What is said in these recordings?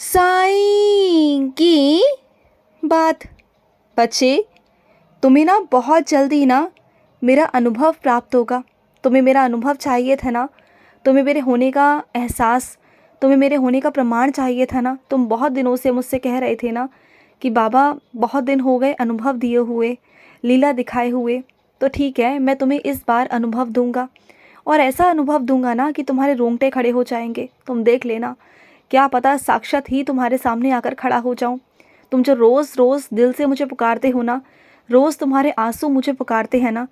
साईं की बात। बच्चे, तुम्हें ना बहुत जल्दी ना मेरा अनुभव प्राप्त होगा। तुम्हें मेरा अनुभव चाहिए था ना, तुम्हें मेरे होने का एहसास, तुम्हें मेरे होने का प्रमाण चाहिए था ना। तुम बहुत दिनों से मुझसे कह रहे थे ना कि बाबा बहुत दिन हो गए अनुभव दिए हुए, लीला दिखाए हुए। तो ठीक है, मैं तुम्हें इस बार अनुभव दूंगा और ऐसा अनुभव दूंगा ना कि तुम्हारे रोंगटे खड़े हो जाएंगे। तुम देख लेना, क्या पता साक्षात ही तुम्हारे सामने आकर खड़ा हो जाऊं। तुम जो रोज़ रोज़ दिल से मुझे पुकारते हो ना, रोज़ तुम्हारे आंसू मुझे पुकारते हैं ना,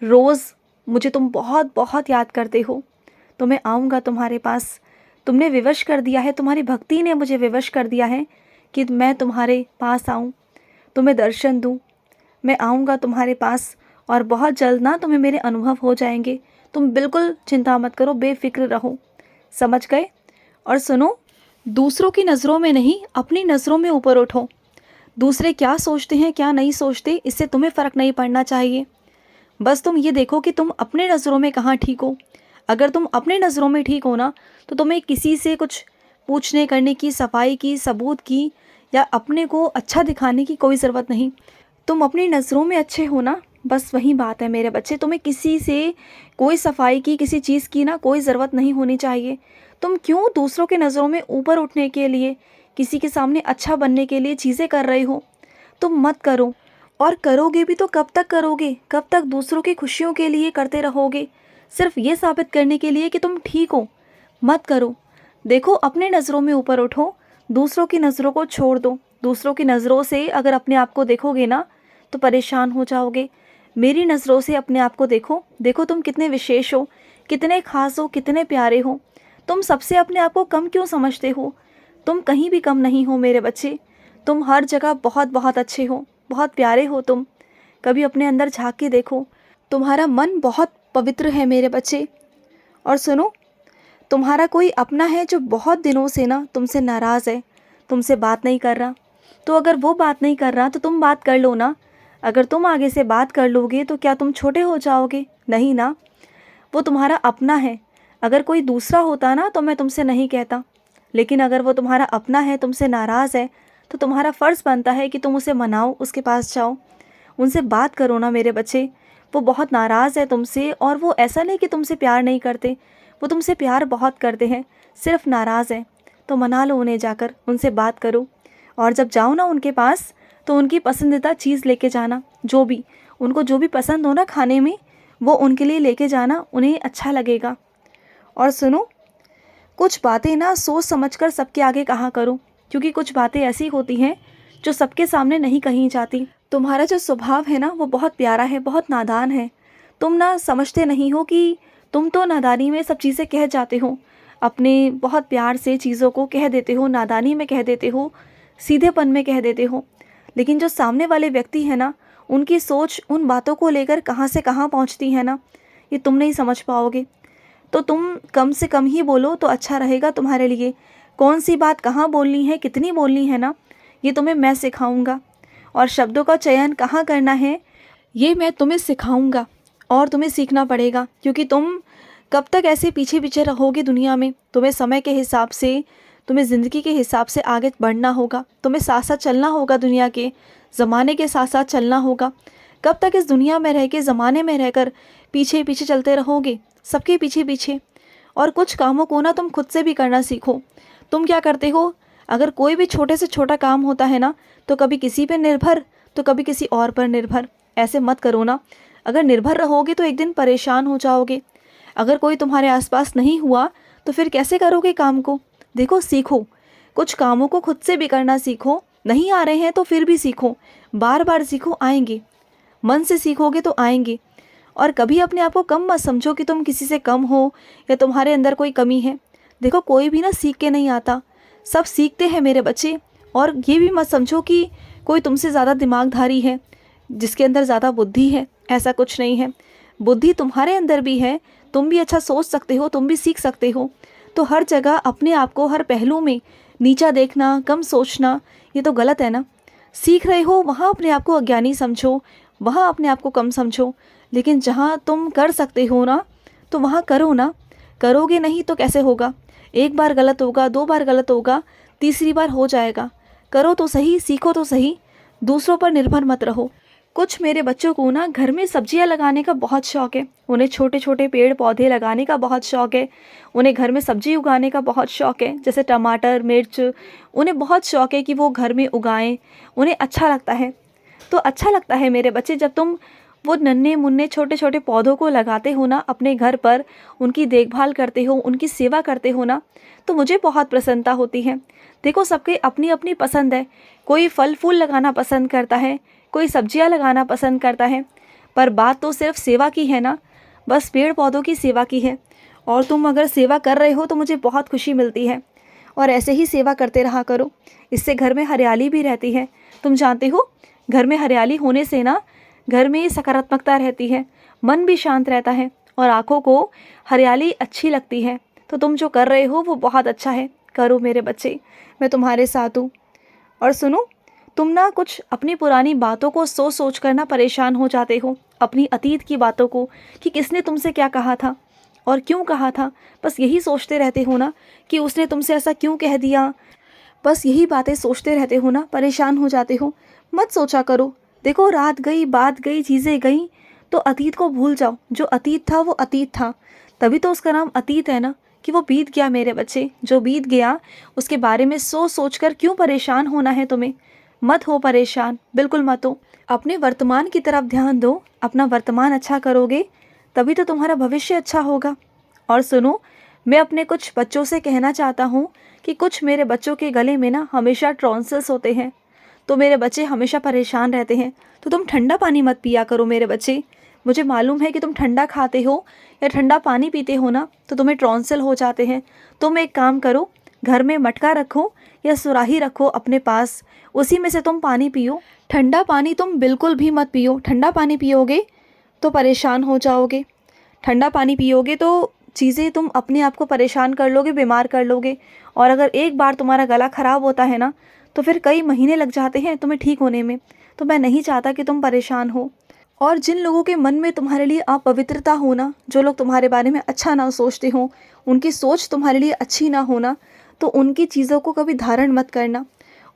रोज़ मुझे तुम बहुत बहुत याद करते हो। तो मैं आऊँगा तुम्हारे पास। तुमने विवश कर दिया है, तुम्हारी भक्ति ने मुझे विवश कर दिया है कि मैं तुम्हारे पास आऊँ, तुम्हें दर्शन दूँ। मैं आऊँगा तुम्हारे पास और बहुत जल्द ना तुम्हें मेरे अनुभव हो जाएंगे। तुम बिल्कुल चिंता मत करो, बेफिक्र रहो। समझ गए? और सुनो, दूसरों की नज़रों में नहीं, अपनी नज़रों में ऊपर उठो। दूसरे क्या सोचते हैं क्या नहीं सोचते, इससे तुम्हें फ़र्क नहीं पड़ना चाहिए। बस तुम ये देखो कि तुम अपने नज़रों में कहाँ ठीक हो। अगर तुम अपने नज़रों में ठीक हो ना, तो तुम्हें किसी से कुछ पूछने करने की, सफाई की, सबूत की या अपने को अच्छा दिखाने की कोई ज़रूरत नहीं। तुम अपनी नज़रों में अच्छे हो ना, बस वही बात है मेरे बच्चे। तुम्हें किसी से कोई सफाई की, किसी चीज़ की ना कोई ज़रूरत नहीं होनी चाहिए। तुम क्यों दूसरों के नज़रों में ऊपर उठने के लिए, किसी के सामने अच्छा बनने के लिए चीज़ें कर रहे हो? तुम मत करो। और करोगे भी तो कब तक करोगे? कब तक दूसरों की खुशियों के लिए करते रहोगे, सिर्फ ये साबित करने के लिए कि तुम ठीक हो? मत करो। देखो, अपने नज़रों में ऊपर उठो, दूसरों की नज़रों को छोड़ दो। दूसरों की नज़रों से अगर अपने आप को देखोगे ना, तो परेशान हो जाओगे। मेरी नज़रों से अपने आप को देखो। देखो तुम कितने विशेष हो, कितने खास हो, कितने प्यारे हो। तुम सबसे अपने आप को कम क्यों समझते हो? तुम कहीं भी कम नहीं हो मेरे बच्चे। तुम हर जगह बहुत बहुत अच्छे हो, बहुत प्यारे हो तुम। कभी अपने अंदर झांक के देखो, तुम्हारा मन बहुत पवित्र है मेरे बच्चे। और सुनो, तुम्हारा कोई अपना है जो बहुत दिनों से ना तुमसे नाराज़ है, तुमसे बात नहीं कर रहा। तो अगर वो बात नहीं कर रहा तो तुम बात कर लो ना। अगर तुम आगे से बात कर लोगे तो क्या तुम छोटे हो जाओगे? नहीं ना, वो तुम्हारा अपना है। अगर कोई दूसरा होता ना तो मैं तुमसे नहीं कहता, लेकिन अगर वो तुम्हारा अपना है, तुमसे नाराज़ है, तो तुम्हारा फ़र्ज़ बनता है कि तुम उसे मनाओ, उसके पास जाओ, उनसे बात करो ना मेरे बच्चे। वो बहुत नाराज़ है तुमसे, और वो ऐसा नहीं कि तुमसे प्यार नहीं करते, वो तुमसे प्यार बहुत करते हैं, सिर्फ नाराज़ हैं। तो मना लो उन्हें, जाकर उनसे बात करो। और जब जाओ ना उनके पास, तो उनकी पसंदीदा चीज़ लेके जाना। जो भी उनको जो भी पसंद हो ना खाने में, वो उनके लिए लेके जाना, उन्हें अच्छा लगेगा। और सुनो, कुछ बातें ना सोच समझकर सबके आगे कहा करो, क्योंकि कुछ बातें ऐसी होती हैं जो सबके सामने नहीं कही जाती। तुम्हारा जो स्वभाव है ना, वो बहुत प्यारा है, बहुत नादान है। तुम ना समझते नहीं हो कि तुम तो नादानी में सब चीज़ें कह जाते हो, अपने बहुत प्यार से चीज़ों को कह देते हो, नादानी में कह देते हो, सीधेपन में कह देते हो। लेकिन जो सामने वाले व्यक्ति है ना, उनकी सोच उन बातों को लेकर कहाँ से कहाँ पहुँचती है ना, ये तुम नहीं समझ पाओगे। तो तुम कम से कम ही बोलो तो अच्छा रहेगा तुम्हारे लिए। कौन सी बात कहाँ बोलनी है, कितनी बोलनी है ना, ये तुम्हें मैं सिखाऊंगा। और शब्दों का चयन कहाँ करना है, ये मैं तुम्हें सिखाऊंगा। और तुम्हें सीखना पड़ेगा, क्योंकि तुम कब तक ऐसे पीछे पीछे रहोगे दुनिया में। तुम्हें समय के हिसाब से, तुम्हें ज़िंदगी के हिसाब से आगे बढ़ना होगा। तुम्हें साथ साथ चलना होगा, दुनिया के ज़माने के साथ साथ चलना होगा। कब तक इस दुनिया में रह के, ज़माने में रहकर पीछे पीछे चलते रहोगे, सबके पीछे पीछे? और कुछ कामों को ना तुम खुद से भी करना सीखो। तुम क्या करते हो, अगर कोई भी छोटे से छोटा काम होता है ना, तो कभी किसी पर निर्भर, तो कभी किसी और पर निर्भर। ऐसे मत करो ना। अगर निर्भर रहोगे तो एक दिन परेशान हो जाओगे। अगर कोई तुम्हारे आसपास नहीं हुआ तो फिर कैसे करोगे काम को? देखो, सीखो, कुछ कामों को खुद से भी करना सीखो। नहीं आ रहे हैं तो फिर भी सीखो, बार बार सीखो, आएंगे। मन से सीखोगे तो आएंगे। और कभी अपने आप को कम मत समझो कि तुम किसी से कम हो या तुम्हारे अंदर कोई कमी है। देखो, कोई भी ना सीख के नहीं आता, सब सीखते हैं मेरे बच्चे। और ये भी मत समझो कि कोई तुमसे ज़्यादा दिमागधारी है, जिसके अंदर ज़्यादा बुद्धि है। ऐसा कुछ नहीं है। बुद्धि तुम्हारे अंदर भी है, तुम भी अच्छा सोच सकते हो, तुम भी सीख सकते हो। तो हर जगह अपने आप को, हर पहलू में नीचा देखना, कम सोचना, ये तो गलत है ना। सीख रहे हो वहाँ अपने आप को अज्ञानी समझो, वहाँ अपने आप को कम समझो। लेकिन जहाँ तुम कर सकते हो ना, तो वहाँ करो ना। करोगे नहीं तो कैसे होगा? एक बार गलत होगा, दो बार गलत होगा, तीसरी बार हो जाएगा। करो तो सही, सीखो तो सही, दूसरों पर निर्भर मत रहो। कुछ मेरे बच्चों को ना घर में सब्जियां लगाने का बहुत शौक़ है। उन्हें छोटे छोटे पेड़ पौधे लगाने का बहुत शौक़ है। उन्हें घर में सब्जी उगाने का बहुत शौक़ है, जैसे टमाटर, मिर्च। उन्हें बहुत शौक़ है कि वो घर में उगाएं, उन्हें अच्छा लगता है। तो अच्छा लगता है मेरे बच्चे, जब तुम वो नन्हे मुन्ने छोटे छोटे पौधों को लगाते हो ना अपने घर पर, उनकी देखभाल करते हो, उनकी सेवा करते हो ना, तो मुझे बहुत प्रसन्नता होती है। देखो, सबके अपनी अपनी पसंद है। कोई फल फूल लगाना पसंद करता है, कोई सब्जियां लगाना पसंद करता है, पर बात तो सिर्फ सेवा की है ना, बस पेड़ पौधों की सेवा की है। और तुम अगर सेवा कर रहे हो तो मुझे बहुत खुशी मिलती है। और ऐसे ही सेवा करते रहा करो, इससे घर में हरियाली भी रहती है। तुम जानते हो, घर में हरियाली होने से ना घर में सकारात्मकता रहती है, मन भी शांत रहता है और आँखों को हरियाली अच्छी लगती है। तो तुम जो कर रहे हो वो बहुत अच्छा है। करो मेरे बच्चे, मैं तुम्हारे साथ हूँ। और सुनो, तुम ना कुछ अपनी पुरानी बातों को सोच सोच कर ना परेशान हो जाते हो, अपनी अतीत की बातों को, कि किसने तुमसे क्या कहा था और क्यों कहा था। बस यही सोचते रहते हो ना कि उसने तुमसे ऐसा क्यों कह दिया। बस यही बातें सोचते रहते हो ना, परेशान हो जाते हो। मत सोचा करो। देखो, रात गई, बात गई, चीज़ें गई, तो अतीत को भूल जाओ। जो अतीत था वो अतीत था, तभी तो उसका नाम अतीत है ना, कि वो बीत गया मेरे बच्चे। जो बीत गया उसके बारे में सोच सोच कर क्यों परेशान होना है तुम्हें। मत हो परेशान, बिल्कुल मत हो। अपने वर्तमान की तरफ ध्यान दो। अपना वर्तमान अच्छा करोगे तभी तो तुम्हारा भविष्य अच्छा होगा। और सुनो, मैं अपने कुछ बच्चों से कहना चाहता हूँ कि कुछ मेरे बच्चों के गले में ना हमेशा टॉन्सिल्स होते हैं, तो मेरे बच्चे हमेशा परेशान रहते हैं। तो तुम ठंडा पानी मत पिया करो मेरे बच्चे। मुझे मालूम है कि तुम ठंडा खाते हो या ठंडा पानी पीते हो ना, तो तुम्हें टॉन्सिल हो जाते हैं। तुम एक काम करो, घर में मटका रखो या सुराही रखो अपने पास, उसी में से तुम पानी पियो। ठंडा पानी तुम बिल्कुल भी मत पियो। ठंडा पानी पियोगे तो परेशान हो जाओगे। ठंडा पानी पियोगे तो चीज़ें तुम अपने आप को परेशान कर लोगे, बीमार कर लोगे। और अगर एक बार तुम्हारा गला ख़राब होता है ना, तो फिर कई महीने लग जाते हैं तुम्हें ठीक होने में। तो मैं नहीं चाहता कि तुम परेशान हो। और जिन लोगों के मन में तुम्हारे लिए अपवित्रता हो ना, जो लोग तुम्हारे बारे में अच्छा ना सोचते हो, उनकी सोच तुम्हारे लिए अच्छी ना हो ना, तो उनकी चीज़ों को कभी धारण मत करना।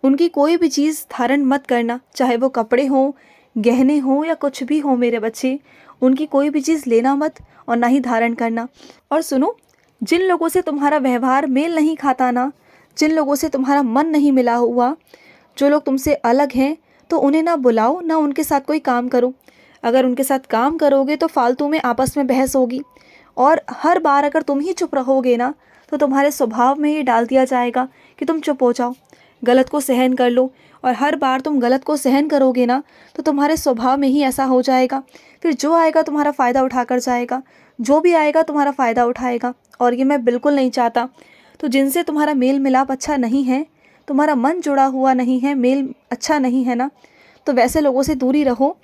उनकी कोई भी चीज़ धारण मत करना, चाहे वो कपड़े हों, गहने हों या कुछ भी हो मेरे बच्चे। उनकी कोई भी चीज़ लेना मत और ना ही धारण करना। और सुनो, जिन लोगों से तुम्हारा व्यवहार मेल नहीं खाता ना, जिन लोगों से तुम्हारा मन नहीं मिला हुआ, जो लोग तुमसे अलग हैं, तो उन्हें ना बुलाओ, ना उनके साथ कोई काम करो। अगर उनके साथ काम करोगे तो फालतू में आपस में बहस होगी। और हर बार अगर तुम ही चुप रहोगे ना, तो तुम्हारे स्वभाव में ही डाल दिया जाएगा कि तुम चुप हो जाओ, गलत को सहन कर लो। और हर बार तुम गलत को सहन करोगे ना, तो तुम्हारे स्वभाव में ही ऐसा हो जाएगा। फिर जो आएगा तुम्हारा फ़ायदा उठा कर जाएगा, जो भी आएगा तुम्हारा फ़ायदा उठाएगा, और ये मैं बिल्कुल नहीं चाहता। तो जिनसे तुम्हारा मेल मिलाप अच्छा नहीं है, तुम्हारा मन जुड़ा हुआ नहीं है, मेल अच्छा नहीं है ना, तो वैसे लोगों से दूरी रहो।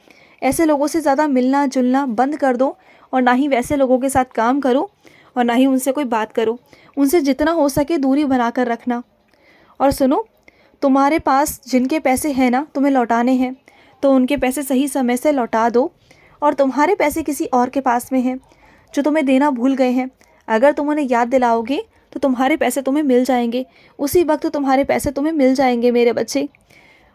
ऐसे लोगों से ज़्यादा मिलना जुलना बंद कर दो, और ना ही वैसे लोगों के साथ काम करो, और ना ही उनसे कोई बात करो। उनसे जितना हो सके दूरी बना कर रखना। और सुनो, तुम्हारे पास जिनके पैसे हैं ना, तुम्हें लौटाने हैं, तो उनके पैसे सही समय से लौटा दो। और तुम्हारे पैसे किसी और के पास में हैं जो तुम्हें देना भूल गए हैं, अगर तुम उन्हें याद दिलाओगे तो तुम्हारे पैसे तुम्हें मिल जाएंगे। उसी वक्त तुम्हारे पैसे तुम्हें मिल जाएंगे मेरे बच्चे।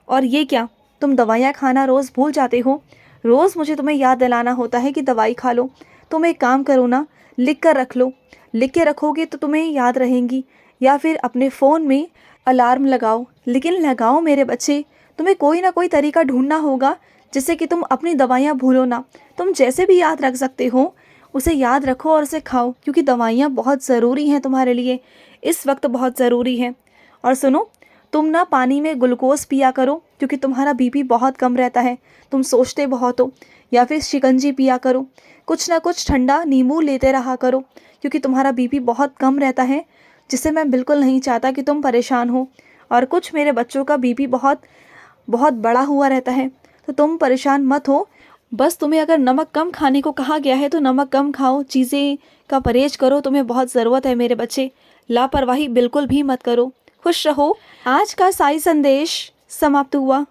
और ये क्या, तुम दवाइयाँ खाना रोज़ भूल जाते हो। रोज़ मुझे तुम्हें याद दिलाना होता है कि दवाई खा लो। तुम एक काम करो ना, लिख कर रख लो। लिख के रखोगे तो तुम्हें याद रहेंगी। या फिर अपने फ़ोन में अलार्म लगाओ, लेकिन लगाओ मेरे बच्चे। तुम्हें कोई ना कोई तरीका ढूंढना होगा जिससे कि तुम अपनी दवाइयाँ भूलो ना। तुम जैसे भी याद रख सकते हो उसे याद रखो और उसे खाओ, क्योंकि दवाइयाँ बहुत ज़रूरी हैं तुम्हारे लिए, इस वक्त बहुत ज़रूरी है। और सुनो, तुम ना पानी में ग्लूकोज पिया करो, क्योंकि तुम्हारा बीपी बहुत कम रहता है, तुम सोचते बहुत हो। या फिर शिकंजी पिया करो, कुछ ना कुछ ठंडा नींबू लेते रहा करो, क्योंकि तुम्हारा बीपी बहुत कम रहता है, जिससे मैं बिल्कुल नहीं चाहता कि तुम परेशान हो। और कुछ मेरे बच्चों का बीपी बहुत बहुत बड़ा हुआ रहता है, तो तुम परेशान मत हो। बस तुम्हें अगर नमक कम खाने को कहा गया है तो नमक कम खाओ, चीज़ें का परहेज करो, तुम्हें बहुत ज़रूरत है मेरे बच्चे। लापरवाही बिल्कुल भी मत करो। खुश रहो। आज का साई संदेश समाप्त हुआ।